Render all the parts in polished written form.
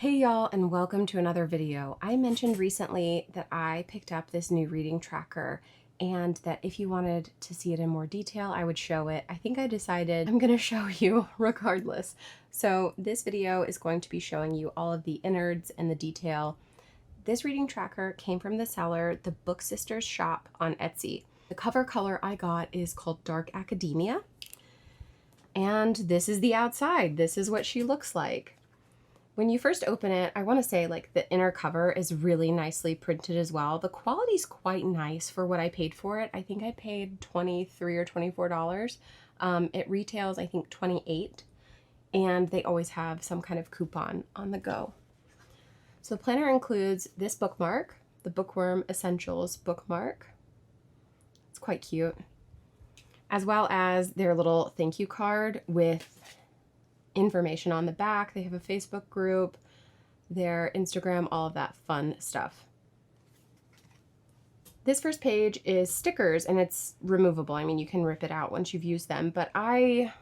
Hey y'all, and welcome to another video. I mentioned recently that I picked up this new reading tracker and that if you wanted to see it in more detail, I would show it. I think I decided I'm gonna show you regardless. So this video is going to be showing you all of the innards and the detail. This reading tracker came from the seller, the Book Sisters shop on Etsy. The cover color I got is called Dark Academia. And this is the outside. This is what she looks like. When you first open it, I want to say like the inner cover is really nicely printed as well. The quality's quite nice for what I paid for it. I think I paid $23 or $24. It retails, I think, $28, and they always have some kind of coupon on the go. So the planner includes this bookmark, the Bookworm Essentials bookmark. It's quite cute. As well as their little thank you card with information on the back. They have a Facebook group, their Instagram, all of that fun stuff. This first page is stickers, and it's removable. I mean, you can rip it out once you've used them, but I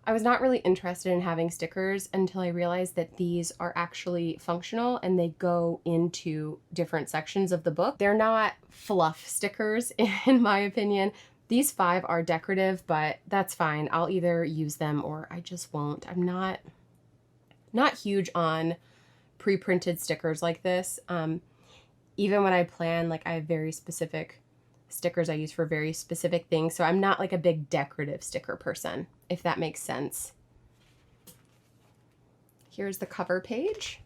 was not really interested in having stickers until I realized that these are actually functional and they go into different sections of the book. They're not fluff stickers, in my opinion. These 5 are decorative, but that's fine. I'll either use them or I just won't. I'm not huge on pre-printed stickers like this. Even when I plan, like I have very specific stickers I use for very specific things. So I'm not like a big decorative sticker person, if that makes sense. Here's the cover page.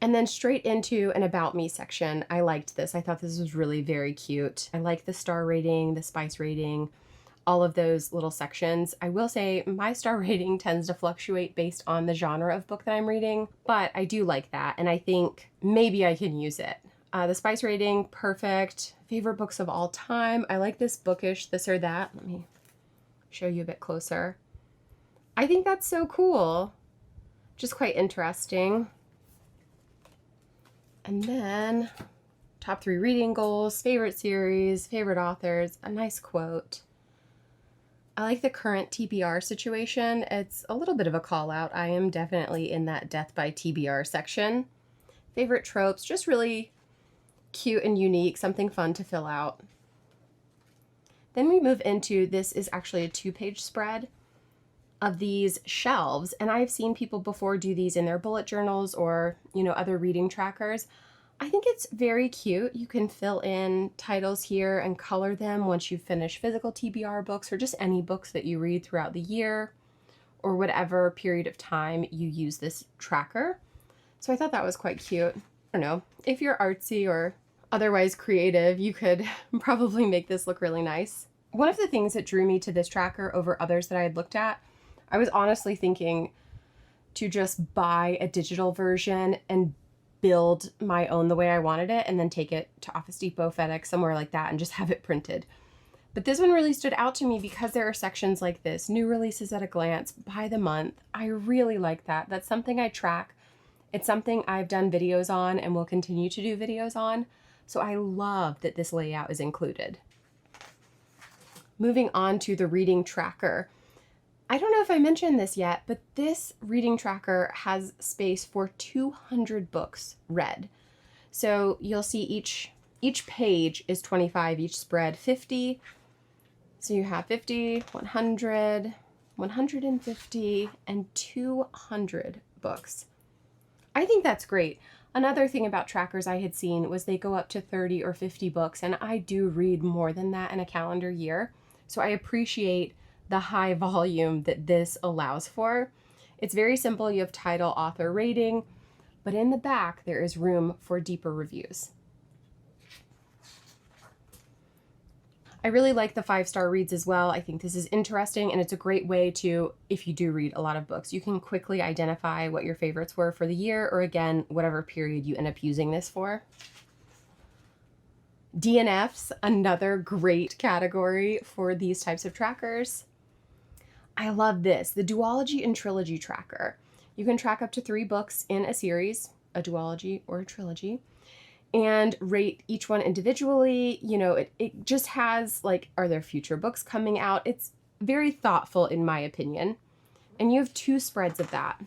And then straight into an About Me section. I liked this. I thought this was really very cute. I like the star rating, the spice rating, all of those little sections. I will say my star rating tends to fluctuate based on the genre of book that I'm reading, but I do like that, and I think maybe I can use it. The spice rating, perfect. Favorite books of all time. I like this bookish this or that. Let me show you a bit closer. I think that's so cool. Just quite interesting. And then top 3 reading goals, favorite series, favorite authors, a nice quote. I like the current TBR situation. It's a little bit of a call out. I am definitely in that death by TBR section. Favorite tropes, just really cute and unique, something fun to fill out. Then we move into, this is actually a 2-page spread of these shelves, and I've seen people before do these in their bullet journals or, other reading trackers. I think it's very cute. You can fill in titles here and color them once you finish physical TBR books or just any books that you read throughout the year or whatever period of time you use this tracker. So I thought that was quite cute. I don't know, if you're artsy or otherwise creative, you could probably make this look really nice. One of the things that drew me to this tracker over others that I had looked at, I was honestly thinking to just buy a digital version and build my own the way I wanted it and then take it to Office Depot, FedEx, somewhere like that and just have it printed. But this one really stood out to me because there are sections like this, new releases at a glance, by the month. I really like that. That's something I track. It's something I've done videos on and will continue to do videos on. So I love that this layout is included. Moving on to the reading tracker. I don't know if I mentioned this yet, but this reading tracker has space for 200 books read. So you'll see each page is 25, each spread 50. So you have 50, 100, 150, and 200 books. I think that's great. Another thing about trackers I had seen was they go up to 30 or 50 books, and I do read more than that in a calendar year. So I appreciate the high volume that this allows for. It's very simple. You have title, author, rating, but in the back there is room for deeper reviews. I really like the 5-star reads as well. I think this is interesting, and it's a great way to, if you do read a lot of books, you can quickly identify what your favorites were for the year, or again, whatever period you end up using this for. DNFs, another great category for these types of trackers. I love this, the duology and trilogy tracker. You can track up to 3 books in a series, a duology or a trilogy, and rate each one individually. It just has like, are there future books coming out? It's very thoughtful in my opinion. And you have 2 spreads of that.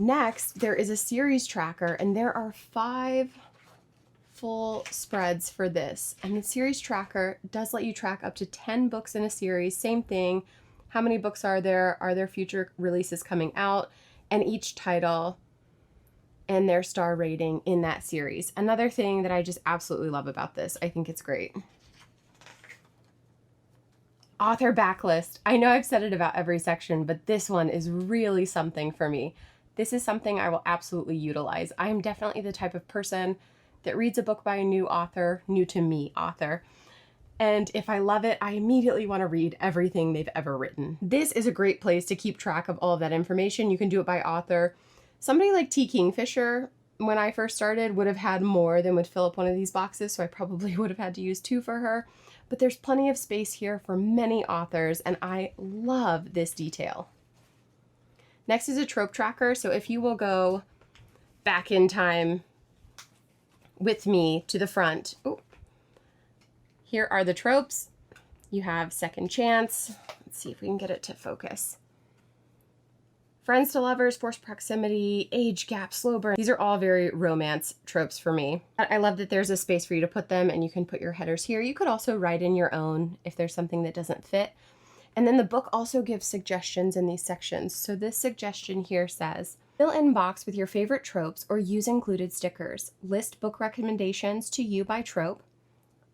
Next, there is a series tracker, and there are 5 full spreads for this. And the series tracker does let you track up to 10 books in a series. Same thing. How many books are there? Are there future releases coming out? And each title and their star rating in that series. Another thing that I just absolutely love about this. I think it's great. Author backlist. I know I've said it about every section, but this one is really something for me. This is something I will absolutely utilize. I am definitely the type of person that reads a book by a new author, new to me author. And if I love it, I immediately want to read everything they've ever written. This is a great place to keep track of all of that information. You can do it by author. Somebody like T. Kingfisher, when I first started, would have had more than would fill up one of these boxes, so I probably would have had to use 2 for her. But there's plenty of space here for many authors, and I love this detail. Next is a trope tracker. So if you will go back in time with me to the front, here are the tropes. You have Second Chance. Let's see if we can get it to focus. Friends to lovers, forced proximity, age gap, slow burn. These are all very romance tropes for me. I love that there's a space for you to put them, and you can put your headers here. You could also write in your own if there's something that doesn't fit. And then the book also gives suggestions in these sections. So this suggestion here says, fill in box with your favorite tropes or use included stickers. List book recommendations to you by trope.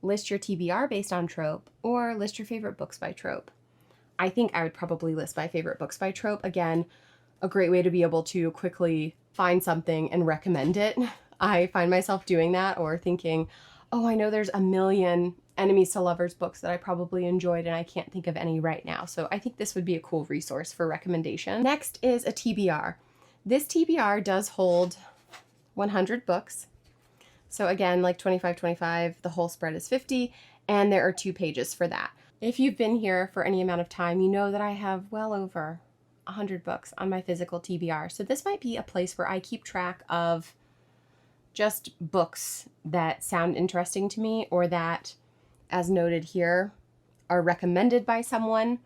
List your TBR based on trope, or list your favorite books by trope. I think I would probably list my favorite books by trope. Again, a great way to be able to quickly find something and recommend it. I find myself doing that, or thinking, oh, I know there's a million enemies to lovers books that I probably enjoyed and I can't think of any right now. So I think this would be a cool resource for recommendation. Next is a TBR. This TBR does hold 100 books. So again, like 25, the whole spread is 50, and there are 2 pages for that. If you've been here for any amount of time, you know that I have well over 100 books on my physical TBR. So this might be a place where I keep track of just books that sound interesting to me, or that, as noted here, are recommended by someone,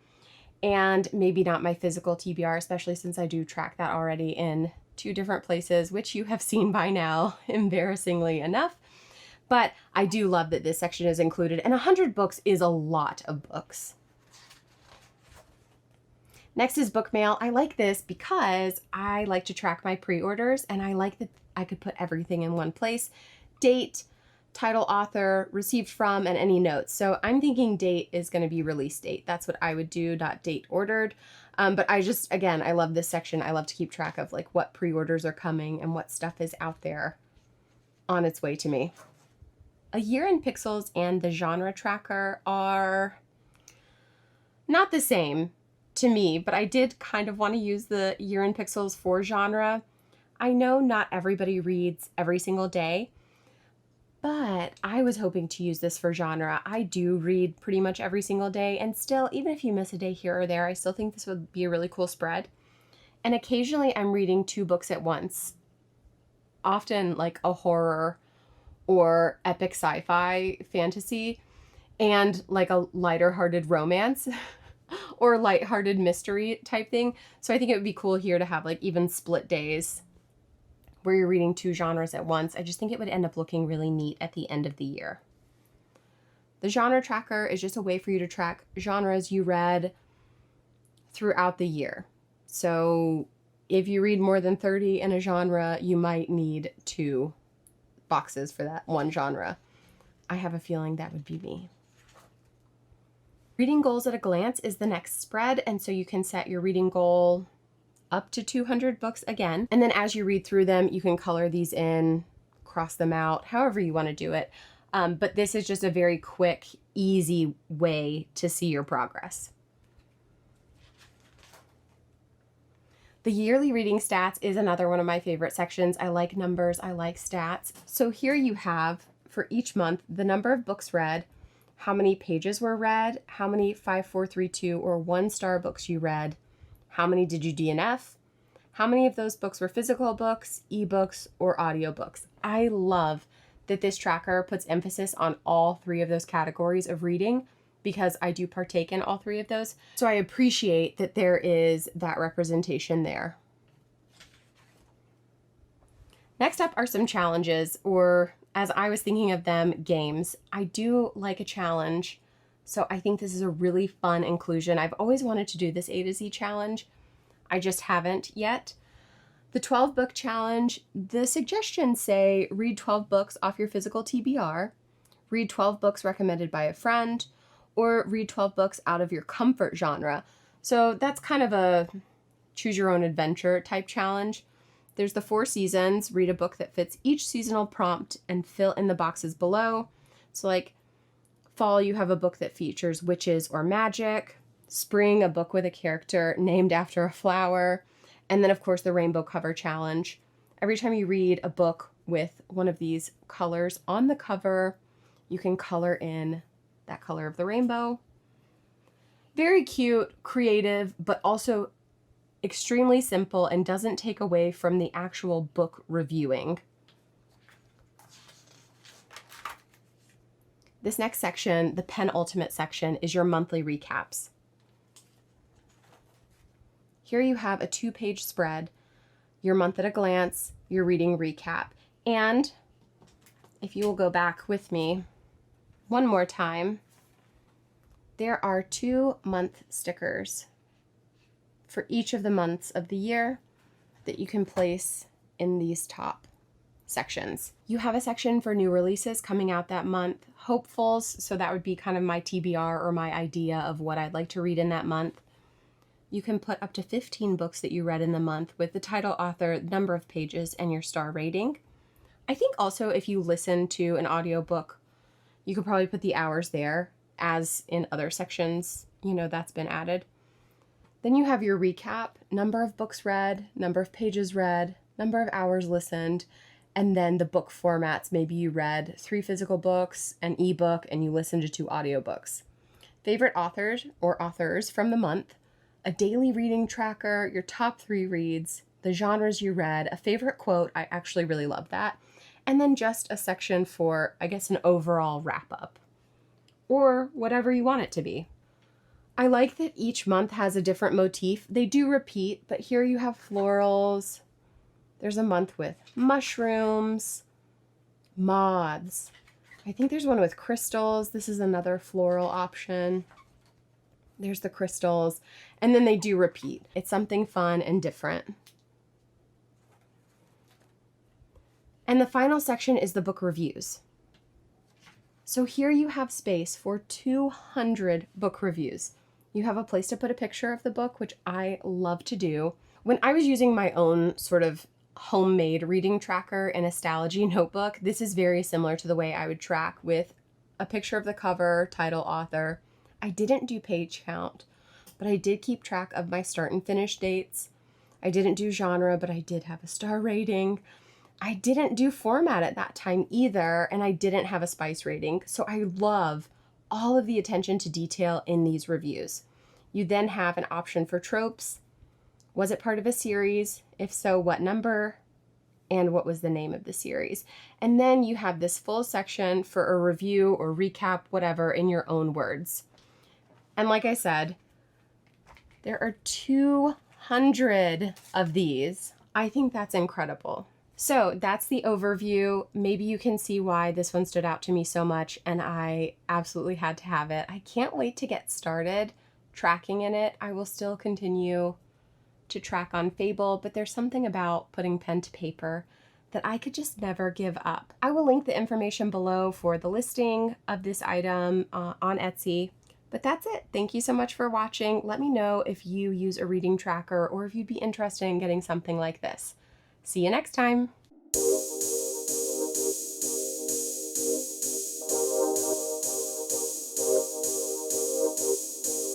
and maybe not my physical TBR, especially since I do track that already in 2 different places, which you have seen by now, embarrassingly enough. But I do love that this section is included, and 100 books is a lot of books. Next is bookmail. I like this because I like to track my pre-orders, and I like that I could put everything in one place. Date, title, author, received from, and any notes. So I'm thinking date is going to be release date. That's what I would do, not date ordered. But I just, again, I love this section. I love to keep track of like what pre-orders are coming and what stuff is out there on its way to me. A Year in Pixels and the genre tracker are not the same to me, but I did kind of want to use the Year in Pixels for genre. I know not everybody reads every single day, but I was hoping to use this for genre. I do read pretty much every single day, and still, even if you miss a day here or there, I still think this would be a really cool spread. And occasionally I'm reading 2 books at once, often like a horror or epic sci-fi fantasy, and like a lighter-hearted romance or lighthearted mystery type thing. So I think it would be cool here to have like even split days where you're reading 2 genres at once. I just think it would end up looking really neat at the end of the year. The genre tracker is just a way for you to track genres you read throughout the year. So if you read more than 30 in a genre, you might need 2 boxes for that one genre. I have a feeling that would be me. Reading goals at a glance is the next spread, and so you can set your reading goal up to 200 books again. And then as you read through them, you can color these in, cross them out, however you want to do it. But this is just a very quick, easy way to see your progress. The yearly reading stats is another one of my favorite sections. I like numbers, I like stats. So here you have, for each month, the number of books read, how many pages were read, how many 5, 4, 3, 2 or 1-star books you read, how many did you DNF, how many of those books were physical books, ebooks, or audiobooks. I love that this tracker puts emphasis on all 3 of those categories of reading, because I do partake in all 3 of those. So I appreciate that there is that representation there. Next up are some challenges, or as I was thinking of them, games. I do like a challenge, so I think this is a really fun inclusion. I've always wanted to do this A to Z challenge. I just haven't yet. The 12 book challenge, the suggestions say read 12 books off your physical TBR, read 12 books recommended by a friend, or read 12 books out of your comfort genre. So that's kind of a choose your own adventure type challenge. There's the 4 seasons, read a book that fits each seasonal prompt and fill in the boxes below. So like fall, you have a book that features witches or magic. Spring, a book with a character named after a flower. And then, of course, the rainbow cover challenge. Every time you read a book with one of these colors on the cover, you can color in that color of the rainbow. Very cute, creative, but also extremely simple and doesn't take away from the actual book reviewing. This next section, the penultimate section, is your monthly recaps. Here you have a 2-page spread, your month at a glance, your reading recap. And if you will go back with me one more time, there are 2 month stickers for each of the months of the year that you can place in these top sections. You have a section for new releases coming out that month, hopefuls, so that would be kind of my TBR or my idea of what I'd like to read in that month. You can put up to 15 books that you read in the month with the title, author, number of pages, and your star rating. I think also if you listen to an audiobook, you could probably put the hours there, as in other sections, that's been added. Then you have your recap, number of books read, number of pages read, number of hours listened, and then the book formats. Maybe you read 3 physical books, an ebook, and you listened to 2 audiobooks. Favorite authors or authors from the month, a daily reading tracker, your top 3 reads, the genres you read, a favorite quote, I actually really love that, and then just a section for, I guess, an overall wrap-up, or whatever you want it to be. I like that each month has a different motif. They do repeat, but here you have florals. There's a month with mushrooms, moths. I think there's one with crystals. This is another floral option. There's the crystals, and then they do repeat. It's something fun and different. And the final section is the book reviews. So here you have space for 200 book reviews. You have a place to put a picture of the book, which I love to do. When I was using my own sort of homemade reading tracker in a Stalogy notebook, this is very similar to the way I would track with a picture of the cover, title, author. I didn't do page count, but I did keep track of my start and finish dates. I didn't do genre, but I did have a star rating. I didn't do format at that time either, and I didn't have a spice rating. So I love all of the attention to detail in these reviews. You then have an option for tropes. Was it part of a series? If so, what number? And what was the name of the series? And then you have this full section for a review or recap, whatever, in your own words. And like I said, there are 200 of these. I think that's incredible. So that's the overview. Maybe you can see why this one stood out to me so much, and I absolutely had to have it. I can't wait to get started tracking in it. I will still continue to track on Fable, but there's something about putting pen to paper that I could just never give up. I will link the information below for the listing of this item on Etsy. But that's it. Thank you so much for watching. Let me know if you use a reading tracker or if you'd be interested in getting something like this. See you next time.